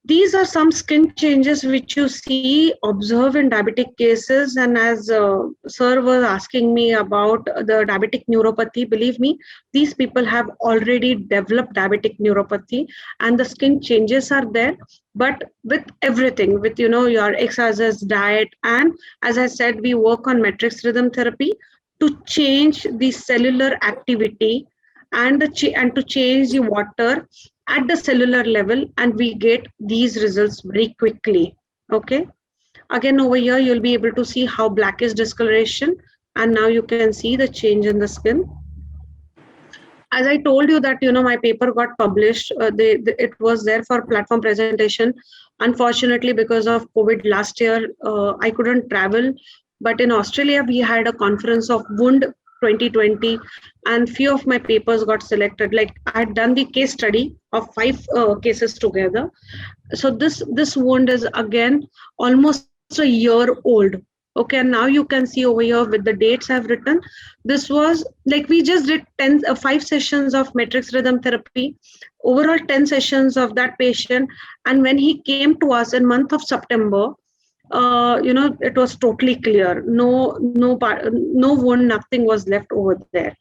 These are some skin changes which you see observe in diabetic cases. And as sir was asking me about the diabetic neuropathy, believe me, these people have already developed diabetic neuropathy and the skin changes are there. But with everything, with your exercise, diet, and as I said, we work on matrix rhythm therapy to change the cellular activity and to change the water at the cellular level, and we get these results very quickly. Okay. Again, over here, you'll be able to see how black is discoloration, and now you can see the change in the skin. As I told you that, my paper got published, it was there for platform presentation. Unfortunately, because of COVID last year, I couldn't travel. But in Australia, we had a conference of Wound 2020, and few of my papers got selected. Like I had done the case study of 5 cases together. So this wound is again almost a year old. Okay, and now you can see over here with the dates I've written. This was like we just did 5 sessions of matrix rhythm therapy, overall 10 sessions of that patient. And when he came to us in month of September, it was totally clear. No wound, nothing was left over there.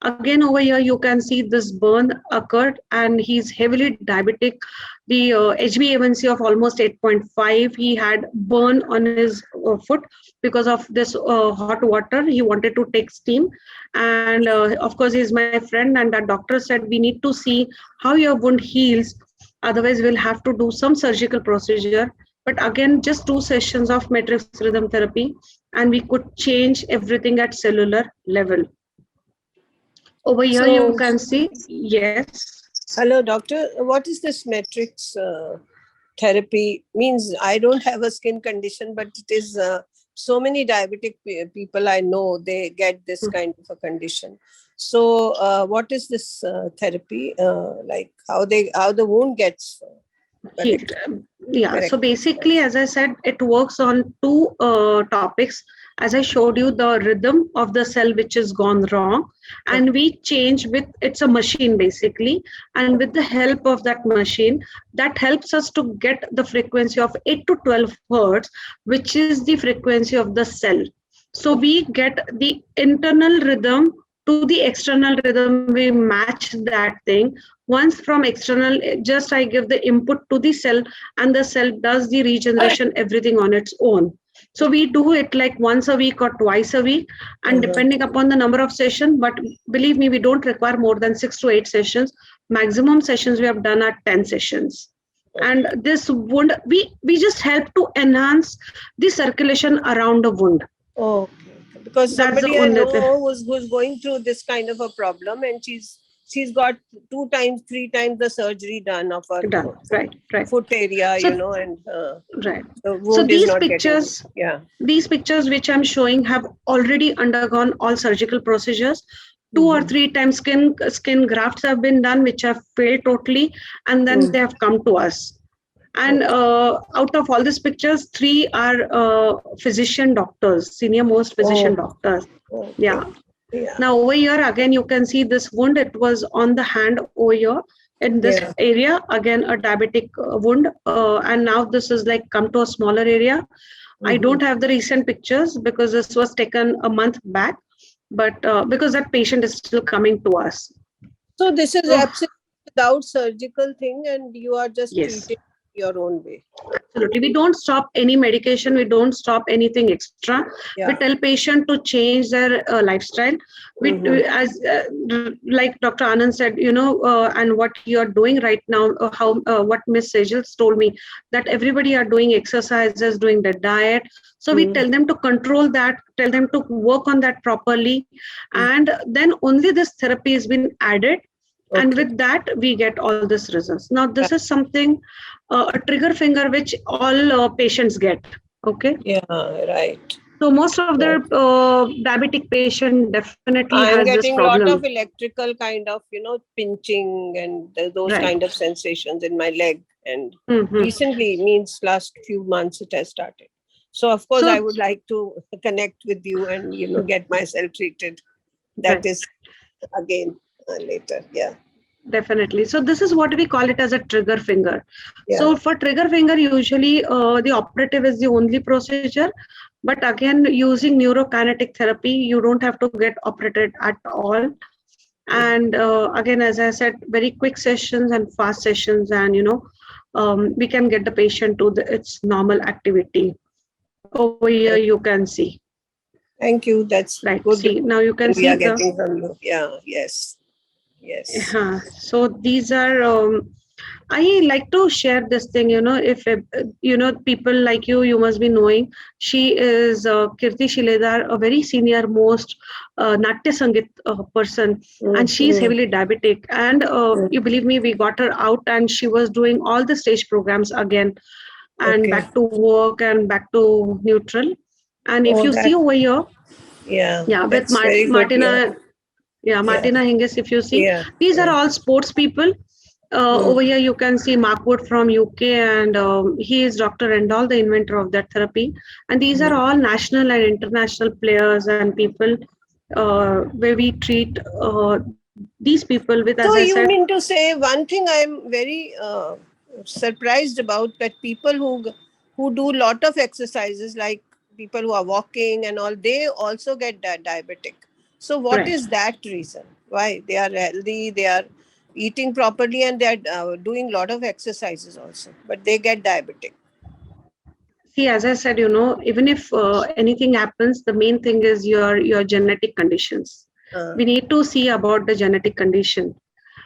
Again, over here, you can see this burn occurred, and he's heavily diabetic. The HbA1c of almost 8.5. He had burn on his foot because of this hot water. He wanted to take steam. And of course, he's my friend, and the doctor said, we need to see how your wound heals. Otherwise, we'll have to do some surgical procedure. But again, just 2 sessions of matrix rhythm therapy, and we could change everything at cellular level. Over here, you can see, yes. Hello, doctor. What is this matrix therapy? Means I don't have a skin condition, but it is so many diabetic people I know, they get this kind of a condition. So what is this therapy? Like how the wound gets healed? Yeah, correct. So basically, as I said, it works on 2 topics. As I showed you, the rhythm of the cell which is gone wrong, and we change with, it's a machine basically, and with the help of that machine, that helps us to get the frequency of 8 to 12 hertz, which is the frequency of the cell. So we get the internal rhythm to the external rhythm, we match that thing. Once from external, just I give the input to the cell, and the cell does the regeneration, everything on its own. So we do it like once a week or twice a week, and depending upon the number of sessions, but believe me, we don't require more than 6 to 8 sessions. Maximum sessions we have done are 10 sessions. And this wound, we just help to enhance the circulation around the wound. Oh, okay. Because somebody I know who's going through this kind of a problem, and she's got 2 times, 3 times the surgery done of her foot area, so, and right. The wound so these is not pictures, these pictures which I'm showing have already undergone all surgical procedures. 2 or 3 times skin grafts have been done, which have failed totally, and then they have come to us. And out of all these pictures, 3 are physician doctors, senior most physician doctors. Yeah. Now over here again, you can see this wound. It was on the hand over here in this area. Again, a diabetic wound, and now this is like come to a smaller area. I don't have the recent pictures because this was taken a month back, but because that patient is still coming to us. So this is absolutely without surgical thing, and you are just treating your own way. Absolutely. We don't stop any medication. We don't stop anything extra. We tell patient to change their lifestyle. We as like Dr. Anand said, and what you are doing right now, what Miss Sejal told me, that everybody are doing exercises, doing the diet. So we tell them to control that, tell them to work on that properly. And then only this therapy has been added. And with that, we get all this results. Now, this is something, a trigger finger, which all patients get. Okay. Yeah, right. So most of the diabetic patient definitely I'm has this getting a lot problem. of electrical kind of, pinching and those kind of sensations in my leg. And recently, means last few months, it has started. So of course, I would like to connect with you and, get myself treated. That is again later. Yeah. Definitely. So this is what we call it as a trigger finger. Yeah. So for trigger finger, usually the operative is the only procedure. But again, using neurokinetic therapy, you don't have to get operated at all. And again, as I said, very quick sessions and fast sessions, and we can get the patient to its normal activity. Over here, you can see. Thank you. That's right. good. See, now you can we see are getting from you. Yeah. Yes. Yes. So these are. I like to share this thing. If people like you must be knowing. She is Kirti Shiledar, a very senior most Natya Sangit person, and she's heavily diabetic. And you believe me, we got her out, and she was doing all the stage programs again, and back to work and back to neutral. And if you see over here, with Martina. Martina Hingis, if you see, these are all sports people. Over here, you can see Mark Wood from UK, and he is Dr. Rendall, the inventor of that therapy. And these are all national and international players and people where we treat these people with, as so I you said. Mean to say one thing I'm very surprised about, that people who do lot of exercises, like people who are walking and all, they also get diabetic. So what is that reason? Why? They are healthy, they are eating properly, and they are doing a lot of exercises also, but they get diabetic. See, as I said, even if anything happens, the main thing is your genetic conditions. We need to see about the genetic condition.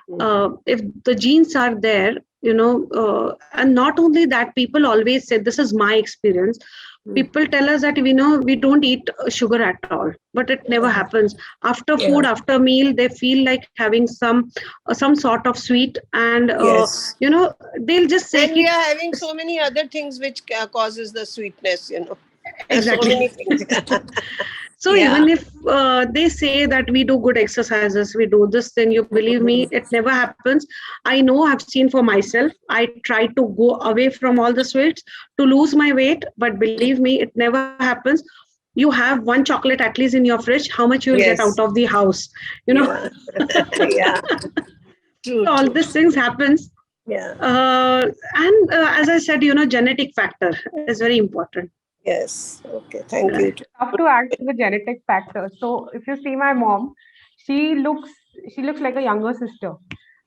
If the genes are there, and not only that, people always say, this is my experience. People tell us that we don't eat sugar at all, but it never happens. After food, after meal, they feel like having some sort of sweet, and they'll just say. And we are having so many other things which causes the sweetness. Exactly. So many things. So even if they say that we do good exercises, we do this thing, you believe me, it never happens. I know, I've seen for myself. I try to go away from all the sweets to lose my weight, but believe me, it never happens. You have one chocolate at least in your fridge, how much you'll get out of the house, Yeah. True, all these things happens. And as I said, genetic factor is very important. Yes. Okay. Thank you. Tough to act the genetic factor. So if you see my mom, she looks like a younger sister,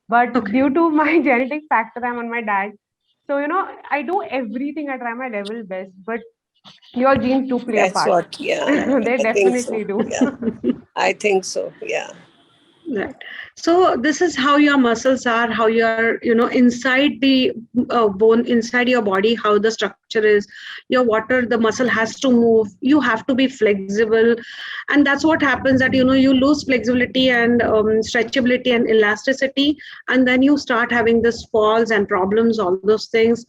but due to my genetic factor, I'm on my dad. So I do everything. I try my level best, but your genes do play a part. They definitely do. Yeah. I think so. Yeah. Right. So this is how your muscles are, how you're, inside the bone, inside your body, how the structure is. Your water, the muscle has to move. You have to be flexible. And that's what happens, that, you lose flexibility and stretchability and elasticity. And then you start having this falls and problems, all those things.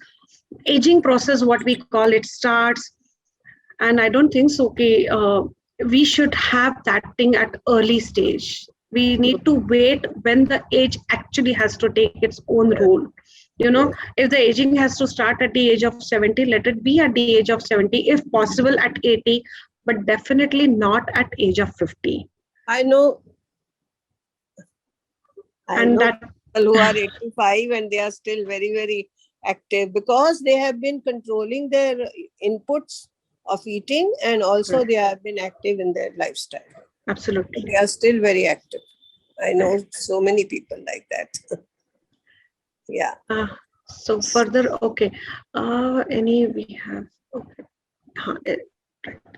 Aging process, what we call it, starts. And I don't think so. Okay, we should have that thing at early stage. We need to wait when the age actually has to take its own role. If the aging has to start at the age of 70, let it be at the age of 70, if possible at 80, but definitely not at age of 50. I know people who are 85 and they are still very, very active, because they have been controlling their inputs of eating, and also they have been active in their lifestyle. Absolutely. They are still very active. I know so many people like that. Yeah. So further, okay. We have, okay.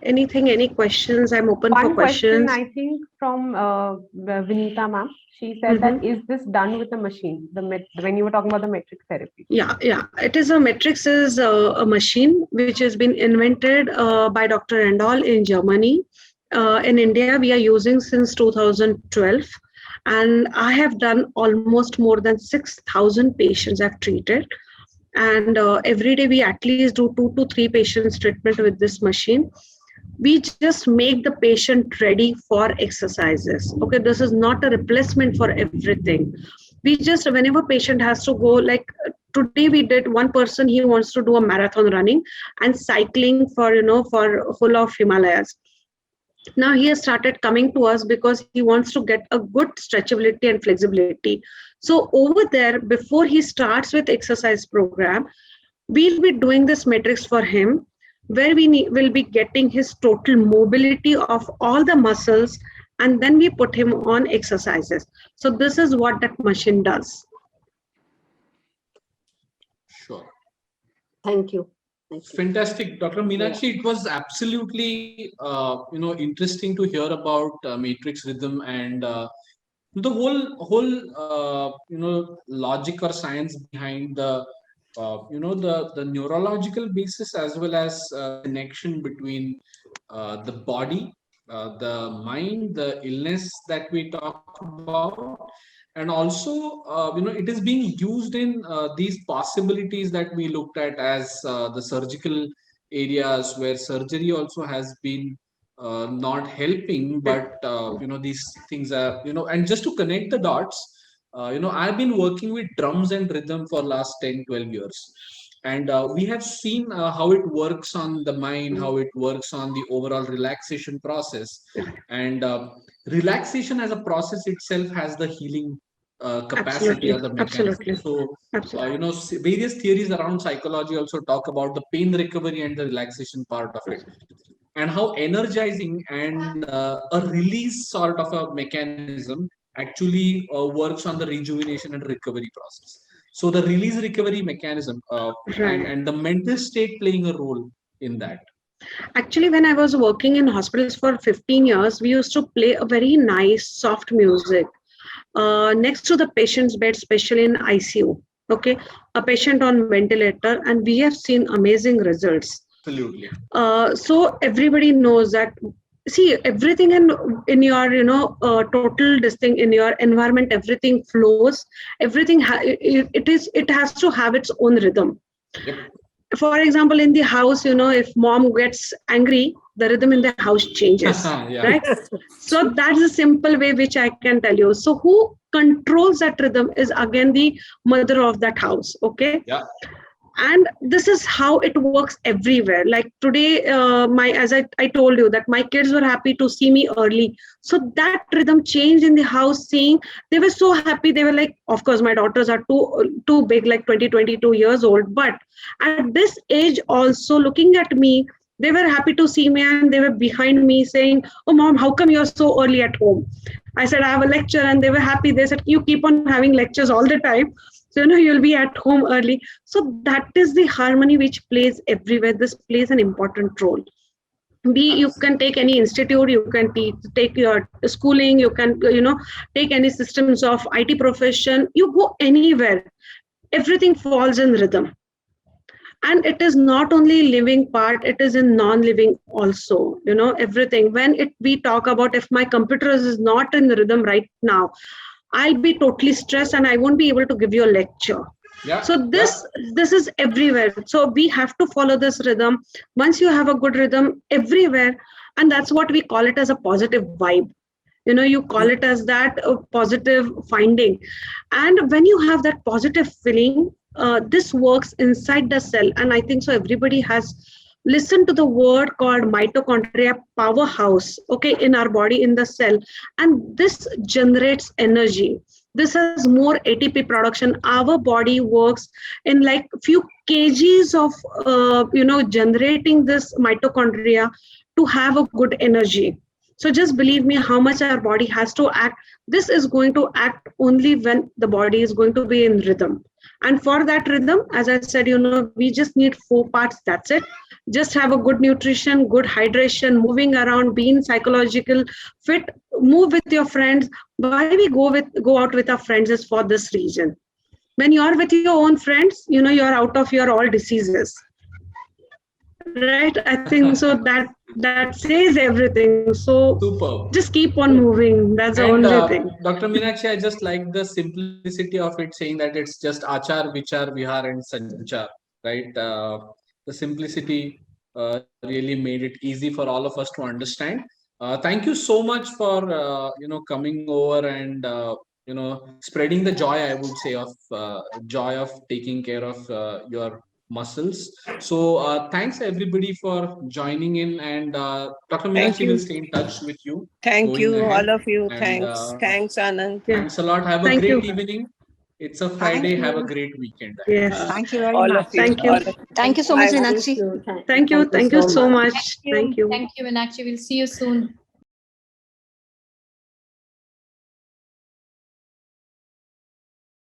Anything, any questions? I'm open for questions. One question, I think, from Vinita ma'am. She said that, is this done with a machine? When you were talking about the matrix therapy. Yeah. It is matrix is a machine which has been invented by Dr. Rendall in Germany. In India, we are using since 2012. And I have done almost more than 6,000 patients I've treated. And every day we at least do 2 to 3 patients treatment with this machine. We just make the patient ready for exercises. Okay, this is not a replacement for everything. We just, whenever patient has to go, like today we did one person, he wants to do a marathon running and cycling for, for full of Himalayas. Now he has started coming to us because he wants to get a good stretchability and flexibility. So over there, before he starts with exercise program, we'll be doing this matrix for him, where will be getting his total mobility of all the muscles, and then we put him on exercises. So this is what that machine does. Sure. Thank you. Fantastic, Dr. Meenakshi. It was absolutely interesting to hear about matrix rhythm and the whole logic or science behind the the neurological basis, as well as connection between the body, the mind, the illness that we talk about, and also it is being used in these possibilities that we looked at as the surgical areas, where surgery also has been not helping, but these things are, and just to connect the dots, I've been working with drums and rhythm for last 10-12 years, and we have seen how it works on the mind, how it works on the overall relaxation process, and relaxation as a process itself has the healing capacity or the mechanism. So various theories around psychology also talk about the pain recovery and the relaxation part of it, and how energizing and a release sort of a mechanism actually works on the rejuvenation and recovery process. So the release recovery mechanism and the mental state playing a role in that. Actually, when I was working in hospitals for 15 years, we used to play a very nice soft music next to the patient's bed, especially in ICU. Okay, a patient on ventilator, and we have seen amazing results. Absolutely. So everybody knows that. See, everything in your total this thing in your environment, everything flows. Everything it has to have its own rhythm. Yep. For example, in the house, if mom gets angry, the rhythm in the house changes. Yeah. Right? So that's a simple way which I can tell you. So who controls that rhythm is again the mother of that house. Okay. Yeah. And this is how it works everywhere. Like today, as I told you that my kids were happy to see me early. So that rhythm changed in the house. Seeing, they were so happy. They were like, of course, my daughters are too big, like 22 years old. But at this age also, looking at me, they were happy to see me, and they were behind me saying, "Oh, mom, how come you're so early at home?" I said, "I have a lecture," and they were happy. They said, "You keep on having lectures all the time. So, you'll be at home early." So that is the harmony which plays everywhere. This plays an important role. You can take any institute, you can take your schooling, you can, take any systems of IT profession, you go anywhere. Everything falls in rhythm. And it is not only living part, it is in non-living also, everything. When we talk about, if my computer is not in rhythm right now, I'll be totally stressed and I won't be able to give you a lecture. Yeah. So this is everywhere. So we have to follow this rhythm. Once you have a good rhythm everywhere, and that's what we call it as a positive vibe. You call it as that positive finding. And when you have that positive feeling, this works inside the cell. And I think so everybody has listened to the word called mitochondria powerhouse, okay, in our body, in the cell. And this generates energy. This has more ATP production. Our body works in like few kgs of, generating this mitochondria to have a good energy. So just believe me how much our body has to act. This is going to act only when the body is going to be in rhythm. And for that rhythm, as I said, we just need 4 parts. That's it. Just have a good nutrition, good hydration, moving around, being psychological fit, move with your friends. Why we go out with our friends is for this reason. When you are with your own friends, you're out of your all diseases. Right? I think so that says everything. So Superb. just keep on moving. That's the And only thing. Dr. Meenakshi, I just like the simplicity of it, saying that it's just achar, vichar, vihar, and sanchar, right? The simplicity really made it easy for all of us to understand. Thank you so much for coming over and spreading the joy, I would say, of joy of taking care of your muscles. So thanks everybody for joining in, and Dr. Thank Meenakshi will you. stay in touch with you Thank going you, ahead. all of you. And Thanks. Thanks, Anand. Yeah. thanks a lot. Have a Thank great you. evening. It's a Thank Friday. Have a you. great weekend. Yes. Thank you very All much. of you. Thank you. All of you. Thank you so much, I will- Meenakshi. Thank you. Thank you so much. Thank you. Thank you, Meenakshi. We'll see you soon.